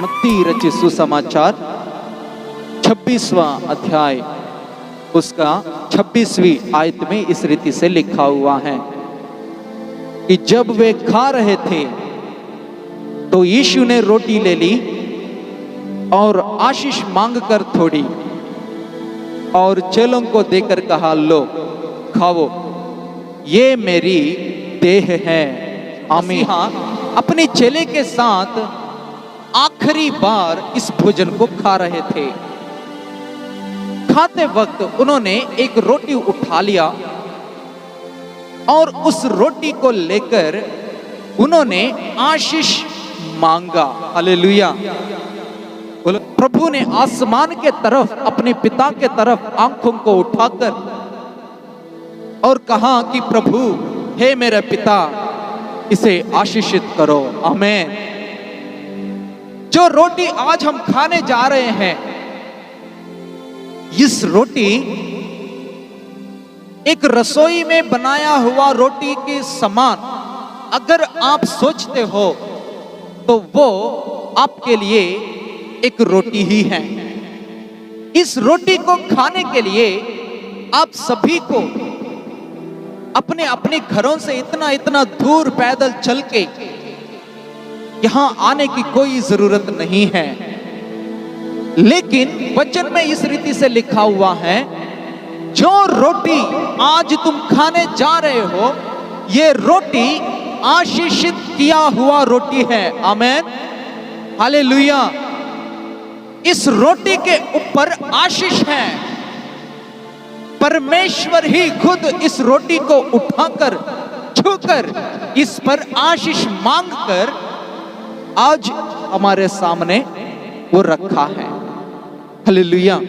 मत्ती रचित सुसमाचार 26वां अध्याय उसका 26वीं आयत में इस रीति से लिखा हुआ है कि जब वे खा रहे थे तो यीशु ने रोटी ले ली और आशीष मांगकर थोड़ी और चेलों को देकर कहा, लो खाओ, ये मेरी देह है। आमीन। अपने चेले के साथ आखिरी बार इस भोजन को खा रहे थे। खाते वक्त उन्होंने एक रोटी उठा लिया और उस रोटी को लेकर उन्होंने आशीष मांगा। हालेलुया। प्रभु ने आसमान के तरफ, अपने पिता के तरफ आंखों को उठाकर और कहा कि प्रभु, हे मेरे पिता, इसे आशीषित करो। आमीन। जो रोटी आज हम खाने जा रहे हैं, इस रोटी एक रसोई में बनाया हुआ रोटी के समान अगर आप सोचते हो तो वो आपके लिए एक रोटी ही है। इस रोटी को खाने के लिए आप सभी को अपने अपने घरों से इतना इतना दूर पैदल चल के यहां आने की कोई जरूरत नहीं है। लेकिन वचन में इस रीति से लिखा हुआ है, जो रोटी आज तुम खाने जा रहे हो, ये रोटी आशीषित किया हुआ रोटी है। आमीन। हालेलुया। इस रोटी के ऊपर आशीष है। परमेश्वर ही खुद इस रोटी को उठाकर, छूकर, इस पर आशीष मांगकर आज हमारे सामने वो रखा है। हालेलुया।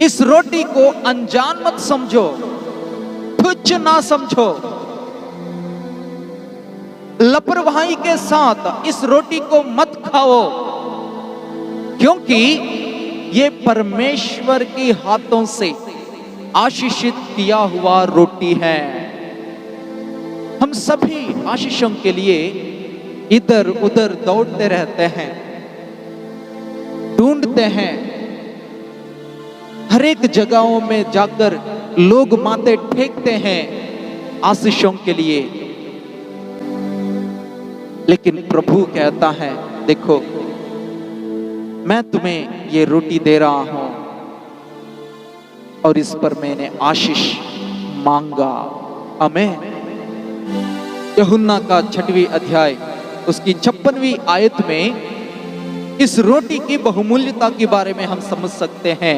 इस रोटी को अनजान मत समझो, तुच्छ ना समझो। लापरवाही के साथ इस रोटी को मत खाओ, क्योंकि ये परमेश्वर के हाथों से आशीषित किया हुआ रोटी है। हम सभी आशीषों के लिए इधर उधर दौड़ते रहते हैं, ढूंढते हैं। हर एक जगहों में जाकर लोग माथे टेकते हैं आशीषों के लिए। लेकिन प्रभु कहता है, देखो, मैं तुम्हें ये रोटी दे रहा हूं और इस पर मैंने आशीष मांगा। आमीन। यूहन्ना का 6वां अध्याय उसकी 56वीं आयत में इस रोटी की बहुमूल्यता के बारे में हम समझ सकते हैं।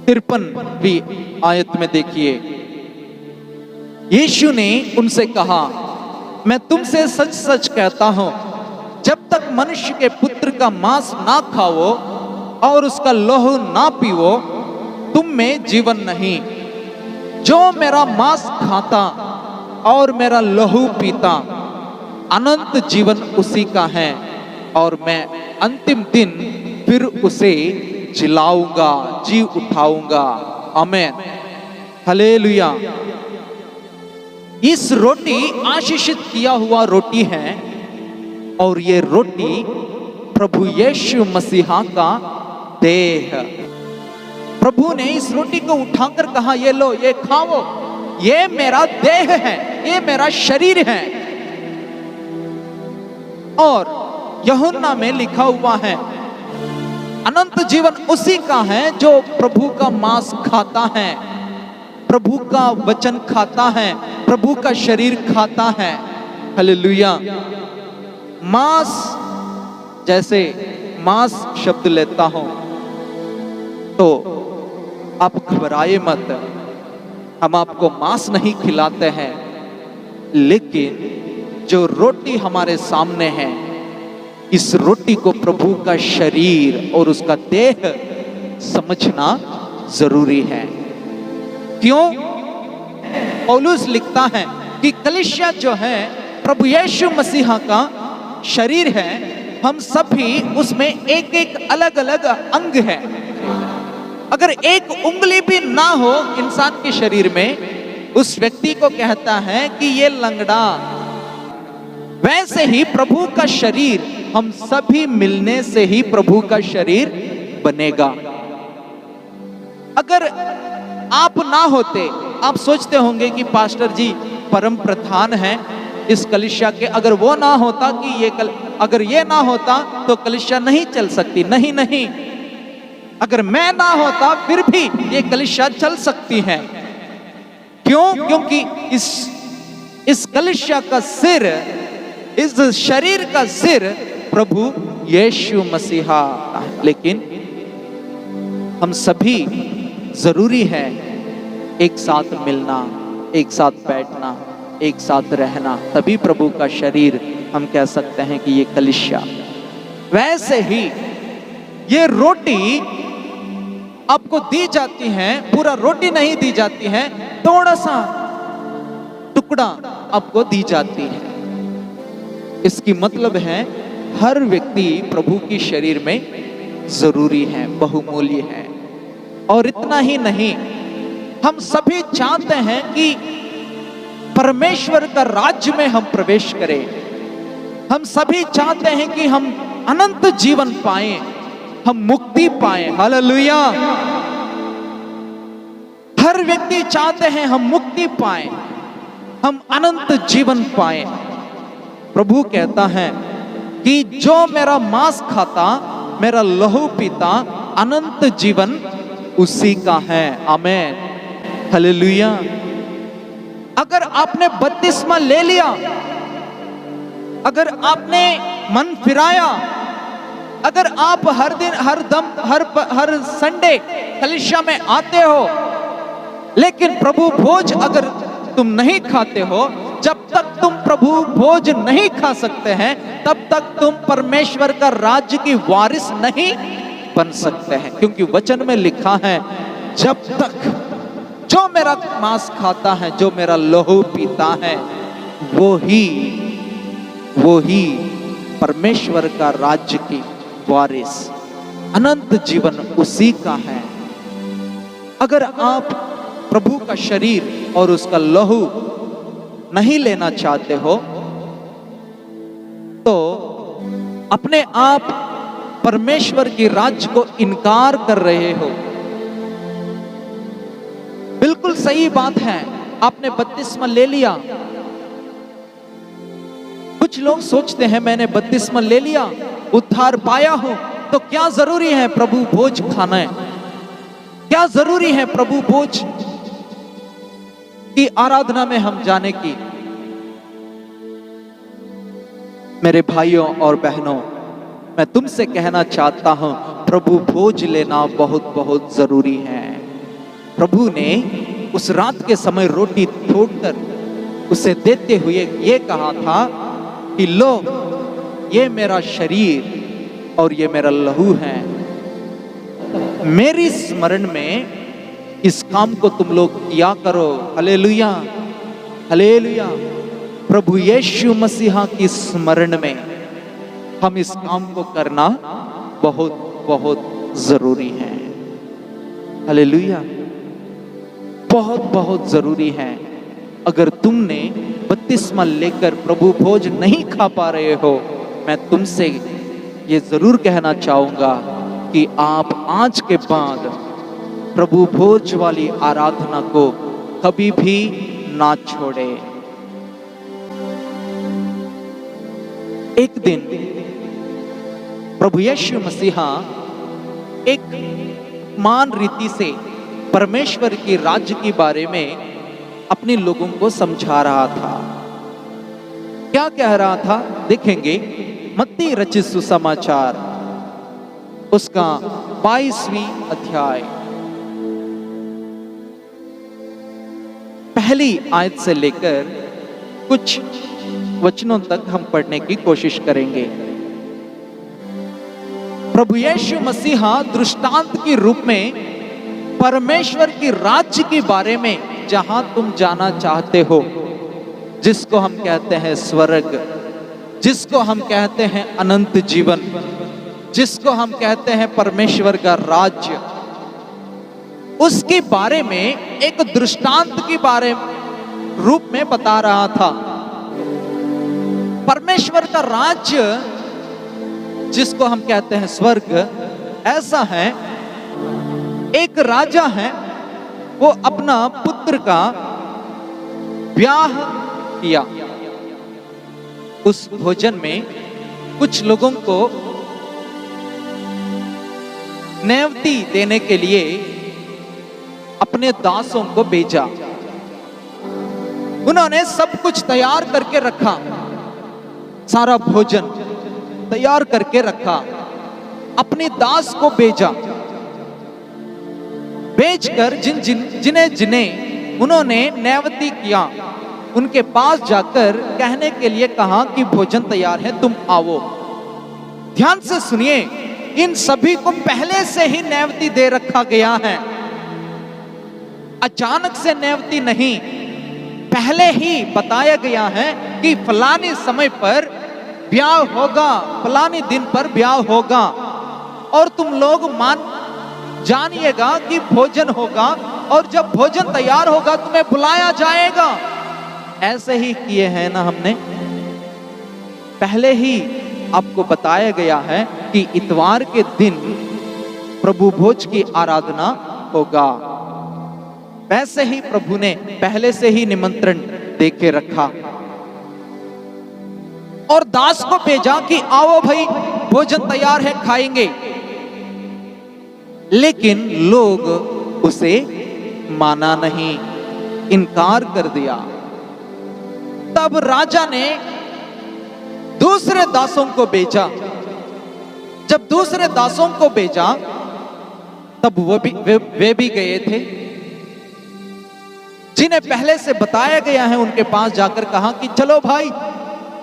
53वीं आयत में देखिए, यीशु ने उनसे कहा, मैं तुमसे सच सच कहता हूं, जब तक मनुष्य के पुत्र का मांस ना खाओ और उसका लहू ना पीओ, तुम में जीवन नहीं। जो मेरा मांस खाता और मेरा लहू पीता, अनंत जीवन उसी का है और मैं अंतिम दिन फिर उसे जिलाऊंगा, जी उठाऊंगा। आमीन। हालेलुया। इस रोटी आशीषित किया हुआ रोटी है और ये रोटी प्रभु यीशु मसीहा का देह। प्रभु ने इस रोटी को उठाकर कहा, ये लो, ये खाओ, ये मेरा देह है, ये मेरा शरीर है। और यूहन्ना में लिखा हुआ है, अनंत जीवन उसी का है जो प्रभु का मांस खाता है, प्रभु का वचन खाता है, प्रभु का शरीर खाता है। हालेलुया। मांस, जैसे मांस शब्द लेता हूं तो आप घबराए मत, हम आपको मांस नहीं खिलाते हैं, लेकिन जो रोटी हमारे सामने है, इस रोटी को प्रभु का शरीर और उसका देह समझना जरूरी है। क्यों? पौलुस लिखता है कि कलीसिया जो है प्रभु यीशु मसीहा का शरीर है। हम सभी उसमें एक एक अलग अलग अंग है। अगर एक उंगली भी ना हो इंसान के शरीर में उस व्यक्ति को कहता है कि ये लंगड़ा। वैसे ही प्रभु का शरीर हम सभी मिलने से ही प्रभु का शरीर बनेगा। अगर आप ना होते, आप सोचते होंगे कि पास्टर जी परम प्रधान हैं इस कलीसिया के, अगर वो ना होता कि अगर ये ना होता तो कलीसिया नहीं चल सकती। नहीं नहीं, अगर मैं ना होता फिर भी ये कलीसिया चल सकती है। क्यों? क्योंकि इस कलीसिया का सिर, इस शरीर का सिर प्रभु यीशु मसीहा। लेकिन हम सभी जरूरी है एक साथ मिलना, एक साथ बैठना, एक साथ रहना, तभी प्रभु का शरीर हम कह सकते हैं कि ये कलीसिया। वैसे ही ये रोटी आपको दी जाती है, पूरा रोटी नहीं दी जाती है, थोड़ा सा टुकड़ा आपको दी जाती है। इसकी मतलब है हर व्यक्ति प्रभु की शरीर में जरूरी है, बहुमूल्य है। और इतना ही नहीं, हम सभी चाहते हैं कि परमेश्वर का राज्य में हम प्रवेश करें। हम सभी चाहते हैं कि हम अनंत जीवन पाएं, हम मुक्ति पाएं। हालेलुया। हर व्यक्ति चाहते हैं हम मुक्ति पाएं, हम अनंत जीवन पाएं। प्रभु कहता है कि जो मेरा मांस खाता, मेरा लहू पीता, अनंत जीवन उसी का है। आमीन, हालेलुया। अगर आपने बपतिस्मा ले लिया, अगर आपने मन फिराया, अगर आप हर दिन, हर संडे कलीसिया में आते हो, लेकिन प्रभु भोज अगर तुम नहीं खाते हो, जब तक तुम प्रभु भोज नहीं खा सकते हैं, तब तक तुम परमेश्वर का राज्य की वारिस नहीं बन सकते हैं। क्योंकि वचन में लिखा है, जब तक जो मेरा मांस खाता है, जो मेरा लहू पीता है, वो ही परमेश्वर का राज्य की वारिस, अनंत जीवन उसी का है। अगर आप प्रभु का शरीर और उसका लहू नहीं लेना चाहते हो, तो अपने आप परमेश्वर के राज्य को इनकार कर रहे हो। बिल्कुल सही बात है, आपने बपतिस्मा ले लिया। कुछ लोग सोचते हैं मैंने बपतिस्मा ले लिया, उद्धार पाया हूं, तो क्या जरूरी है प्रभु भोज खाना है? क्या जरूरी है प्रभु भोज की आराधना में हम जाने की? मेरे भाइयों और बहनों, मैं तुमसे कहना चाहता हूं, प्रभु भोज लेना बहुत बहुत जरूरी है। प्रभु ने उस रात के समय रोटी तोड़कर उसे देते हुए ये कहा था कि लो, ये मेरा शरीर और ये मेरा लहू है, मेरी स्मरण में इस काम को तुम लोग किया करो। Hallelujah, hallelujah. प्रभु यीशु मसीहा की स्मरण में हम इस काम को करना बहुत बहुत जरूरी है। हालेलुया, बहुत बहुत जरूरी है। अगर तुमने बपतिस्मा लेकर प्रभु भोज नहीं खा पा रहे हो, मैं तुमसे ये जरूर कहना चाहूंगा कि आप आज के बाद प्रभु भोज वाली आराधना को कभी भी ना छोड़े। एक दिन प्रभु यीशु मसीहा एक मान रीति से परमेश्वर के राज्य के बारे में अपने लोगों को समझा रहा था। क्या कह रहा था देखेंगे, मत्ती रचित सुसमाचार उसका 22वीं अध्याय पहली आयत से लेकर कुछ वचनों तक हम पढ़ने की कोशिश करेंगे। प्रभु यीशु मसीहा दृष्टांत के रूप में परमेश्वर के राज्य के बारे में, जहां तुम जाना चाहते हो, जिसको हम कहते हैं स्वर्ग, जिसको हम कहते हैं अनंत जीवन, जिसको हम कहते हैं परमेश्वर का राज्य, उसके बारे में एक दृष्टांत के बारे रूप में बता रहा था। परमेश्वर का राज्य, जिसको हम कहते हैं स्वर्ग, ऐसा है, एक राजा है, वो अपना पुत्र का ब्याह किया। उस भोजन में कुछ लोगों को नेवती देने के लिए अपने दासों को भेजा। उन्होंने सब कुछ तैयार करके रखा, सारा भोजन तैयार करके रखा, अपने दास को भेजा। भेजकर जिन्हें उन्होंने नेवती किया, उनके पास जाकर कहने के लिए कहा कि भोजन तैयार है, तुम आओ। ध्यान से सुनिए, इन सभी को पहले से ही नेवती दे रखा गया है। अचानक से नेवती नहीं, पहले ही बताया गया है कि फलाने समय पर ब्याह होगा, फलाने दिन पर ब्याह होगा, और तुम लोग जानिएगा कि भोजन होगा, और जब भोजन तैयार होगा तुम्हें बुलाया जाएगा। ऐसे ही किए हैं ना हमने। पहले ही आपको बताया गया है कि इतवार के दिन प्रभु भोज की आराधना होगा। वैसे ही प्रभु ने पहले से ही निमंत्रण देके रखा और दास को भेजा कि आओ भाई, भोजन तैयार है, खाएंगे। लेकिन लोग उसे माना नहीं, इनकार कर दिया। तब राजा ने दूसरे दासों को भेजा। जब दूसरे दासों को भेजा, तब वे भी गए थे। जिन्हें पहले से बताया गया है, उनके पास जाकर कहा कि चलो भाई,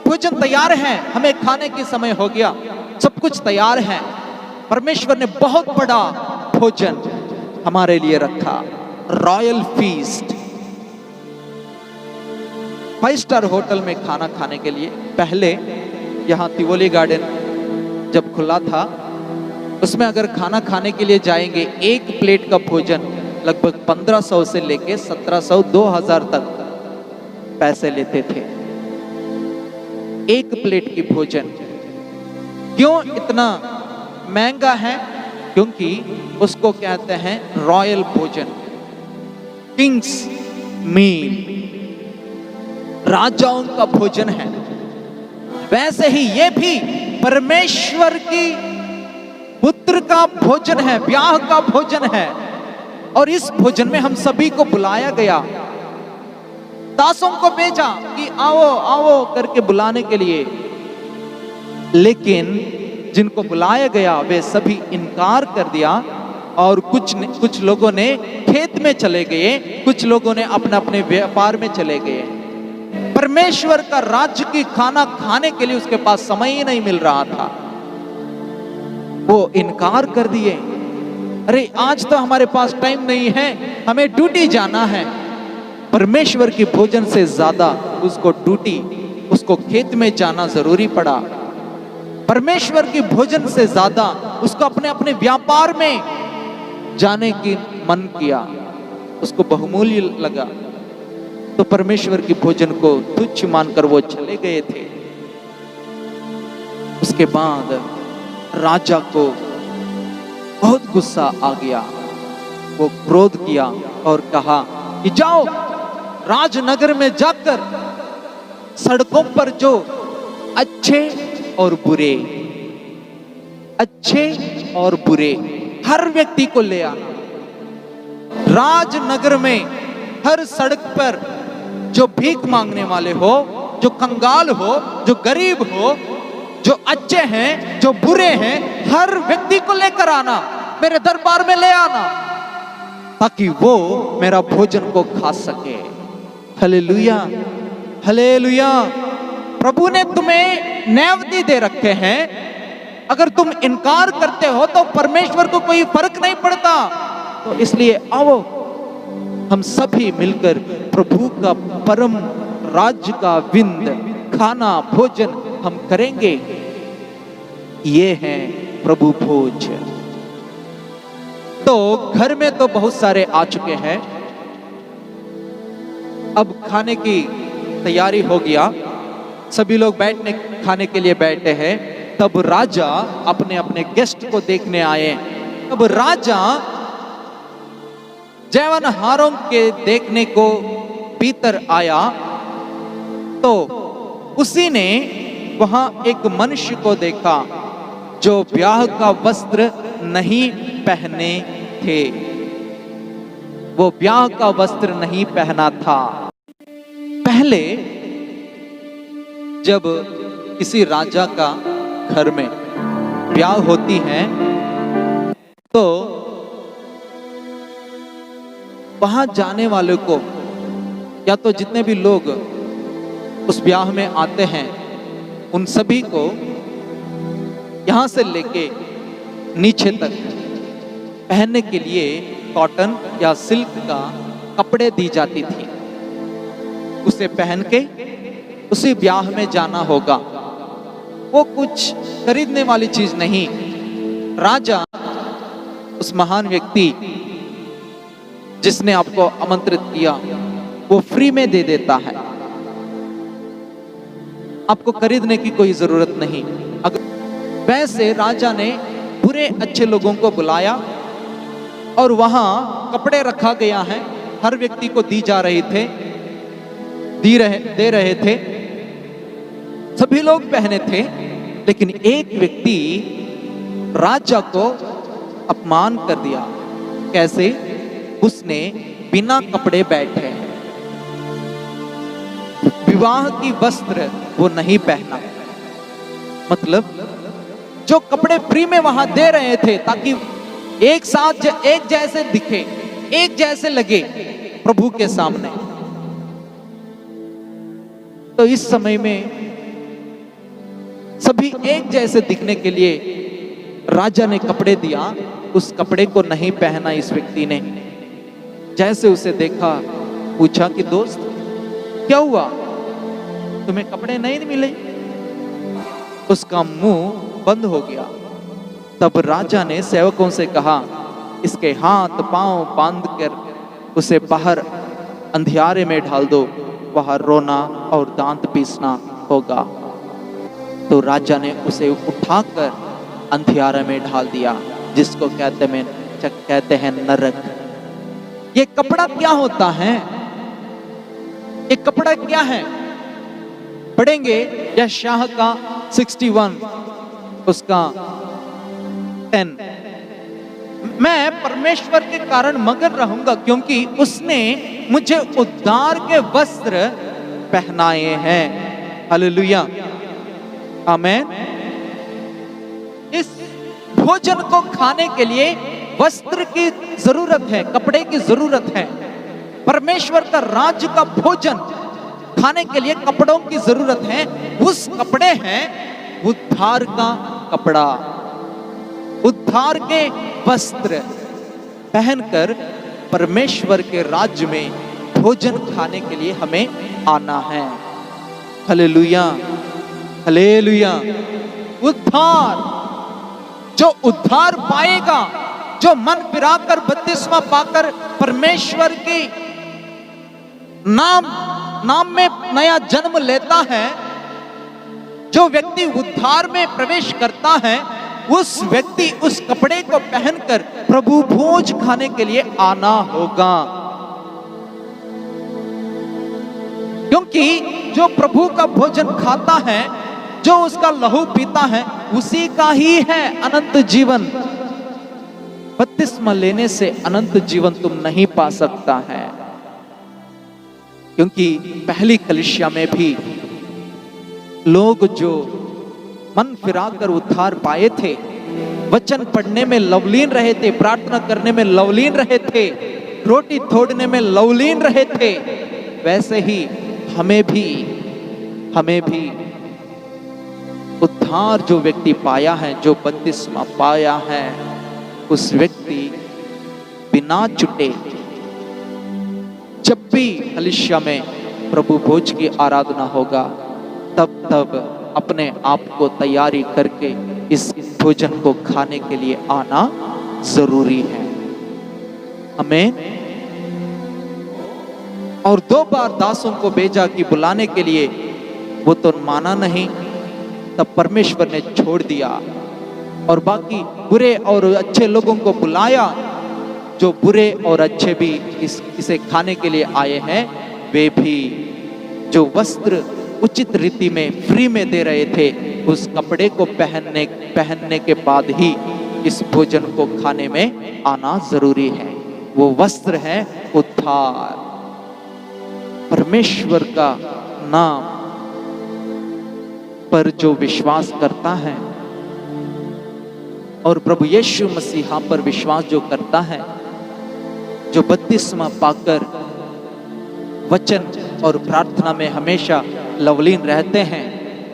भोजन तैयार है, हमें खाने के समय हो गया, सब कुछ तैयार है। परमेश्वर ने बहुत बड़ा भोजन हमारे लिए रखा, रॉयल फीस्ट। 5 स्टार होटल में खाना खाने के लिए पहले यहाँ तिवोली गार्डन जब खुला था, उसमें अगर खाना खाने के लिए जाएंगे, एक प्लेट का भोजन लगभग 1500 से लेके 1700 2000 तक पैसे लेते थे, एक प्लेट की भोजन। क्यों इतना महंगा है? क्योंकि उसको कहते हैं रॉयल भोजन, किंग्स मील, राजाओं का भोजन है। वैसे ही ये भी परमेश्वर की पुत्र का भोजन है, ब्याह का भोजन है, और इस भोजन में हम सभी को बुलाया गया। दासों को भेजा कि आओ आओ करके बुलाने के लिए, लेकिन जिनको बुलाया गया वे सभी इनकार कर दिया, और कुछ लोगों ने खेत में चले गए, कुछ लोगों ने अपने अपने व्यापार में चले गए। परमेश्वर का राज्य की खाना खाने के लिए उसके पास समय ही नहीं मिल रहा था, वो इनकार कर दिए। अरे आज तो हमारे पास टाइम नहीं है, हमें ड्यूटी जाना है। परमेश्वर की भोजन से ज्यादा उसको ड्यूटी, उसको खेत में जाना जरूरी पड़ा। परमेश्वर की भोजन से ज्यादा उसको अपने अपने व्यापार में जाने की मन किया, उसको बहुमूल्य लगा, तो परमेश्वर की भोजन को तुच्छ मानकर वो चले गए थे। उसके बाद राजा को बहुत गुस्सा आ गया, वो क्रोध किया और कहा कि जाओ राजनगर में जाकर सड़कों पर जो अच्छे और बुरे, अच्छे और बुरे हर व्यक्ति को ले आना। राजनगर में हर सड़क पर जो भीख मांगने वाले हो, जो कंगाल हो, जो गरीब हो, जो अच्छे हैं, जो बुरे हैं, हर व्यक्ति को लेकर आना, मेरे दरबार में ले आना, ताकि वो मेरा भोजन को खा सके। Hallelujah, hallelujah. प्रभु ने तुम्हें नेवती दे रखे हैं, अगर तुम इनकार करते हो तो परमेश्वर को कोई फर्क नहीं पड़ता। तो इसलिए आओ हम सभी मिलकर प्रभु का परम राज्य का विंद, खाना, भोजन हम करेंगे। ये है प्रभु भोज। तो घर में तो बहुत सारे आ चुके हैं, अब खाने की तैयारी हो गया, सभी लोग बैठने खाने के लिए बैठे हैं। तब राजा अपने अपने गेस्ट को देखने आए। तब राजा जैवनहारों के देखने को भीतर आया तो उसी ने वहां एक मनुष्य को देखा जो ब्याह का वस्त्र नहीं पहने थे। वो ब्याह का वस्त्र नहीं पहना था। पहले जब किसी राजा का घर में ब्याह होती है तो वहां जाने वाले को या तो जितने भी लोग उस ब्याह में आते हैं उन सभी को यहां से लेके नीचे तक पहनने के लिए कॉटन या सिल्क का कपड़े दी जाती थी। उसे पहन के उसी ब्याह में जाना होगा। वो कुछ खरीदने वाली चीज नहीं। राजा उस महान व्यक्ति जिसने आपको आमंत्रित किया वो फ्री में दे देता है। आपको खरीदने की कोई जरूरत नहीं। अगर वैसे राजा ने बुरे अच्छे लोगों को बुलाया और वहां कपड़े रखा गया है, हर व्यक्ति को दी जा रही थे, दे रहे थे, सभी लोग पहने थे। लेकिन एक व्यक्ति राजा को अपमान कर दिया। कैसे? उसने बिना कपड़े बैठे, विवाह की वस्त्र वो नहीं पहना। मतलब जो कपड़े फ्री में वहां दे रहे थे ताकि एक साथ एक जैसे दिखे, एक जैसे लगे प्रभु के सामने। तो इस समय में सभी एक जैसे दिखने के लिए राजा ने कपड़े दिया। उस कपड़े को नहीं पहना इस व्यक्ति ने। जैसे उसे देखा पूछा कि दोस्त क्या हुआ, तुम्हें कपड़े नहीं मिले? उसका मुंह बंद हो गया। तब राजा ने सेवकों से कहा इसके हाथ पांव बांध कर उसे बाहर अंधियारे में डाल दो, वहां रोना और दांत पीसना होगा। तो राजा ने उसे उठाकर अंधियारे में डाल दिया, जिसको कहते हैं नरक। ये कपड़ा क्या होता है? ये कपड़ा क्या है? पढ़ेंगे यशायाह का 61 उसका 10। मैं परमेश्वर के कारण मगन रहूंगा क्योंकि उसने मुझे उद्धार के वस्त्र पहनाए हैं। हालेलुया, आमेन। इस भोजन को खाने के लिए वस्त्र की जरूरत है, कपड़े की जरूरत है। परमेश्वर का राज्य का भोजन खाने के लिए कपड़ों की जरूरत है। उस कपड़े हैं उद्धार का कपड़ा, उद्धार के वस्त्र पहनकर परमेश्वर के राज्य में भोजन खाने के लिए हमें आना है। Hallelujah, hallelujah. उद्धार, जो उद्धार पाएगा, जो मन फिराकर बपतिस्मा पाकर परमेश्वर के नाम में नया जन्म लेता है, जो व्यक्ति उद्धार में प्रवेश करता है, उस व्यक्ति उस कपड़े को पहनकर प्रभु भोज खाने के लिए आना होगा। क्योंकि जो प्रभु का भोजन खाता है, जो उसका लहू पीता है, उसी का ही है अनंत जीवन। बपतिस्मा लेने से अनंत जीवन तुम नहीं पा सकता है। क्योंकि पहली कलीसिया में भी लोग जो मन फिराकर उद्धार पाए थे, वचन पढ़ने में लवलीन रहे थे, प्रार्थना करने में लवलीन रहे थे, रोटी तोड़ने में लवलीन रहे थे, वैसे ही हमें भी उद्धार जो व्यक्ति पाया है, जो बपतिस्मा पाया है, उस व्यक्ति बिना छूटे जब भी कलीसिया में प्रभु भोज की आराधना होगा, तब अपने आप को तैयारी करके इस भोजन को खाने के लिए आना जरूरी है। आमीन। और 2 बार दासों को भेजा कि बुलाने के लिए, वो तो माना नहीं। तब परमेश्वर ने छोड़ दिया और बाकी बुरे और अच्छे लोगों को बुलाया। जो बुरे और अच्छे भी इसे खाने के लिए आए हैं, वे भी जो वस्त्र उचित रीति में फ्री में दे रहे थे, उस कपड़े को पहनने के बाद ही इस भोजन को खाने में आना जरूरी है। वो वस्त्र है उद्धार, परमेश्वर का नाम पर जो विश्वास करता है और प्रभु यीशु मसीहा पर विश्वास जो करता है, जो बपतिस्मा पाकर वचन और प्रार्थना में हमेशा लवलीन रहते हैं,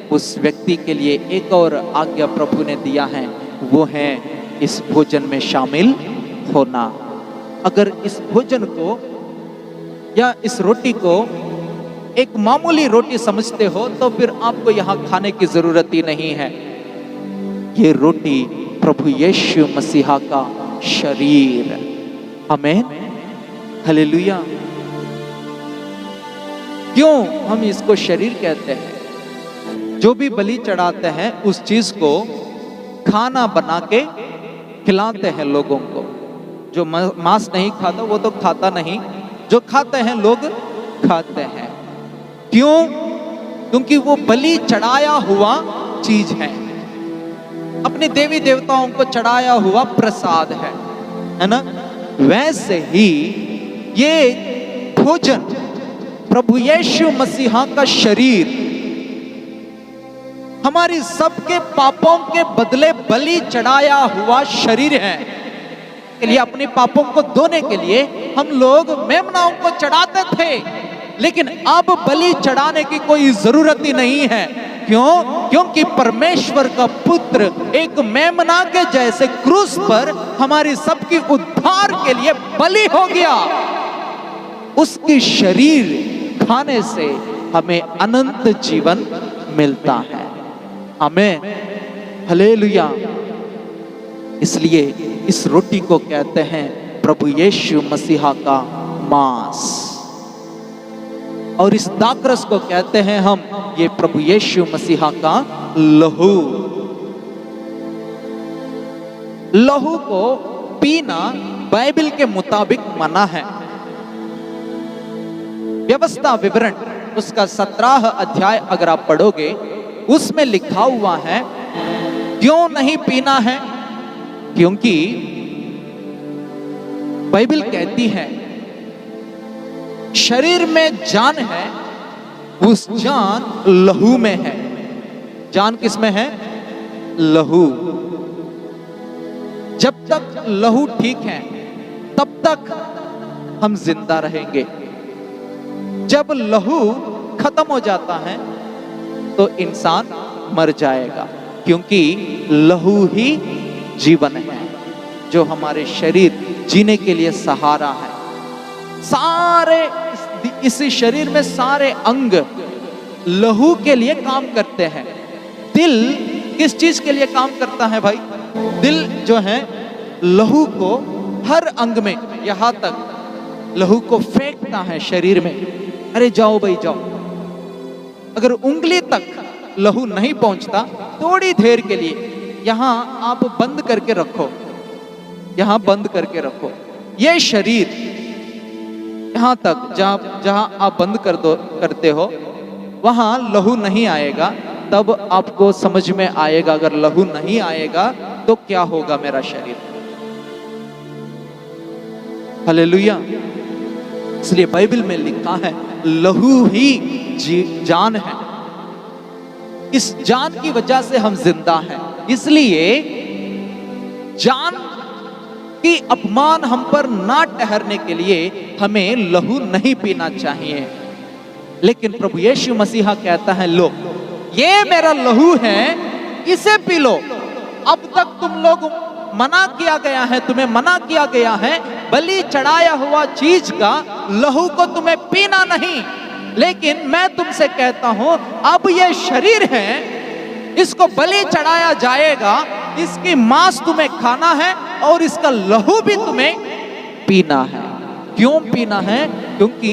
उस व्यक्ति के लिए एक और आज्ञा प्रभु ने दिया है, वो है इस भोजन में शामिल होना। अगर इस भोजन को या इस रोटी को एक मामूली रोटी समझते हो तो फिर आपको यहां खाने की जरूरत ही नहीं है। ये रोटी प्रभु यीशु मसीहा का शरीर। आमीन, हालेलुया। क्यों हम इसको शरीर कहते हैं? जो भी बलि चढ़ाते हैं उस चीज को खाना बना के खिलाते हैं लोगों को। जो मांस नहीं खाता वो तो खाता नहीं, जो खाते हैं लोग खाते हैं। क्यों? क्योंकि वो बलि चढ़ाया हुआ चीज है, अपने देवी देवताओं को चढ़ाया हुआ प्रसाद है ना। वैसे ही ये भोजन प्रभु यीशु मसीहा का शरीर हमारी सबके पापों के बदले बलि चढ़ाया हुआ शरीर है। के लिए अपने पापों को धोने के लिए हम लोग मेमनाओं को चढ़ाते थे, लेकिन अब बलि चढ़ाने की कोई जरूरत ही नहीं है। क्यों? क्योंकि परमेश्वर का पुत्र एक मेमना के जैसे क्रूस पर हमारी सबकी उद्धार के लिए बलि हो गया। उसकी शरीर खाने से हमें अनंत जीवन मिलता है। आमीन, हालेलुया। इसलिए इस रोटी को कहते हैं प्रभु यीशु मसीहा का मांस, और इस दाखरस को कहते हैं हम ये प्रभु यीशु मसीहा का लहू। लहू को पीना बाइबल के मुताबिक मना है। व्यवस्था विवरण उसका 17 अध्याय अगर आप पढ़ोगे, उसमें लिखा हुआ है क्यों नहीं पीना है। क्योंकि बाइबल कहती है शरीर में जान है, उस जान लहू में है। जान किस में है? लहू। जब तक लहू ठीक है तब तक हम जिंदा रहेंगे। जब लहू खत्म हो जाता है तो इंसान मर जाएगा, क्योंकि लहू ही जीवन है, जो हमारे शरीर जीने के लिए सहारा है। सारे इसी शरीर में सारे अंग लहू के लिए काम करते हैं। दिल किस चीज के लिए काम करता है भाई? दिल जो है लहू को हर अंग में, यहां तक लहू को फेंकता है शरीर में। अरे जाओ भाई जाओ। अगर उंगली तक लहू नहीं पहुंचता, थोड़ी देर के लिए यहां आप बंद करके रखो, यहां बंद करके रखो। ये शरीर यहां तक जहां आप बंद करते हो वहां लहू नहीं आएगा, तब आपको समझ में आएगा। अगर लहू नहीं आएगा तो क्या होगा मेरा शरीर। हालेलुया। इसलिए बाइबल में लिखा है लहू ही जान है। इस जान की वजह से हम जिंदा हैं। इसलिए जान की अपमान हम पर ना ठहरने के लिए हमें लहू नहीं पीना चाहिए। लेकिन प्रभु यीशु मसीहा कहता है लो, ये मेरा लहू है, इसे पी लो। अब तक तुम लोग मना किया गया है, तुम्हें मना किया गया है बलि चढ़ाया हुआ चीज का लहू को तुम्हें पीना नहीं, लेकिन मैं तुमसे कहता हूं अब ये शरीर है, इसको बलि चढ़ाया जाएगा, इसकी मांस तुम्हें खाना है और इसका लहू भी तुम्हें पीना है। क्यों पीना है? क्योंकि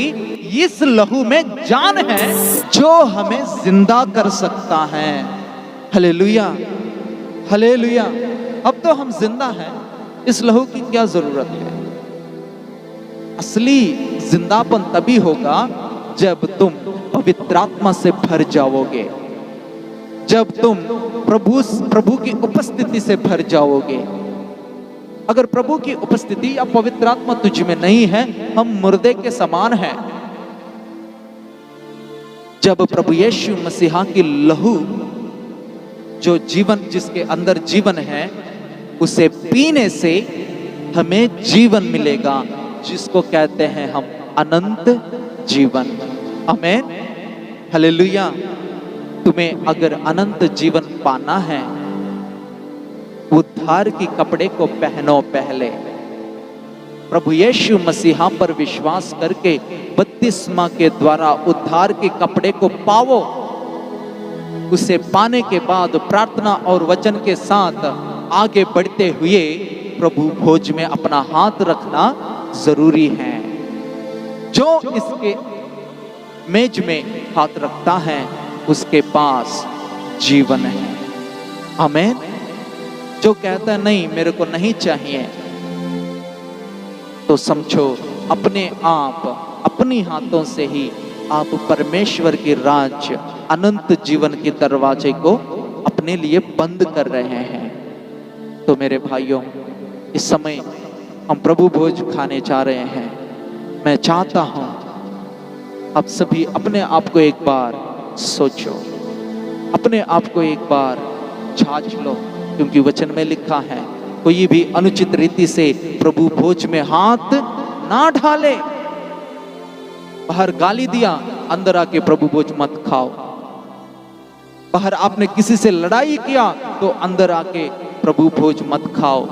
इस लहू में जान है जो हमें जिंदा कर सकता है। Hallelujah, hallelujah. अब तो हम जिंदा हैं, इस लहू की क्या जरूरत है। असली जिंदापन तभी होगा जब तुम पवित्र आत्मा से भर जाओगे, जब तुम प्रभु की उपस्थिति से भर जाओगे। अगर प्रभु की उपस्थिति या पवित्र आत्मा तुझ में नहीं है, हम मुर्दे के समान हैं। जब प्रभु यीशु मसीहा की लहू, जो जीवन, जिसके अंदर जीवन है, उसे पीने से हमें जीवन मिलेगा, जिसको कहते हैं हम अनंत जीवन। आमीन, हालेलुया। तुम्हें अगर अनंत जीवन पाना है, उद्धार की कपड़े को पहनो। पहले प्रभु यीशु मसीहा पर विश्वास करके बपतिस्मा के द्वारा उद्धार के कपड़े को पाओ। उसे पाने के बाद प्रार्थना और वचन के साथ आगे बढ़ते हुए प्रभु भोज में अपना हाथ रखना जरूरी है। जो इसके मेज में हाथ रखता है उसके पास जीवन है। आमीन। जो कहता है नहीं मेरे को नहीं चाहिए, तो समझो अपने आप अपनी हाथों से ही आप परमेश्वर के राज्य अनंत जीवन के दरवाजे को अपने लिए बंद कर रहे हैं। तो मेरे भाइयों, इस समय हम प्रभु भोज खाने जा रहे हैं। मैं चाहता हूं आप सभी अपने आप को एक बार सोचो, अपने आप को एक बार जांच लो, क्योंकि वचन में लिखा है कोई भी अनुचित रीति से प्रभु भोज में हाथ ना ढाले। बाहर गाली दिया, अंदर आके प्रभु भोज मत खाओ। बाहर आपने किसी से लड़ाई किया तो अंदर आके प्रभु भोज मत खाओ।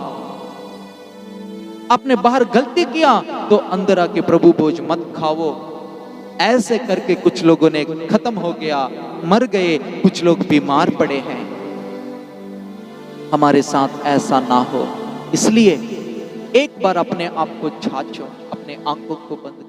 आपने बाहर गलती किया तो अंदर आके प्रभु भोज मत खाओ। ऐसे करके कुछ लोगों ने खत्म हो गया, मर गए, कुछ लोग बीमार पड़े हैं। हमारे साथ ऐसा ना हो, इसलिए एक बार अपने आप को जांचो, अपने आंखों को बंद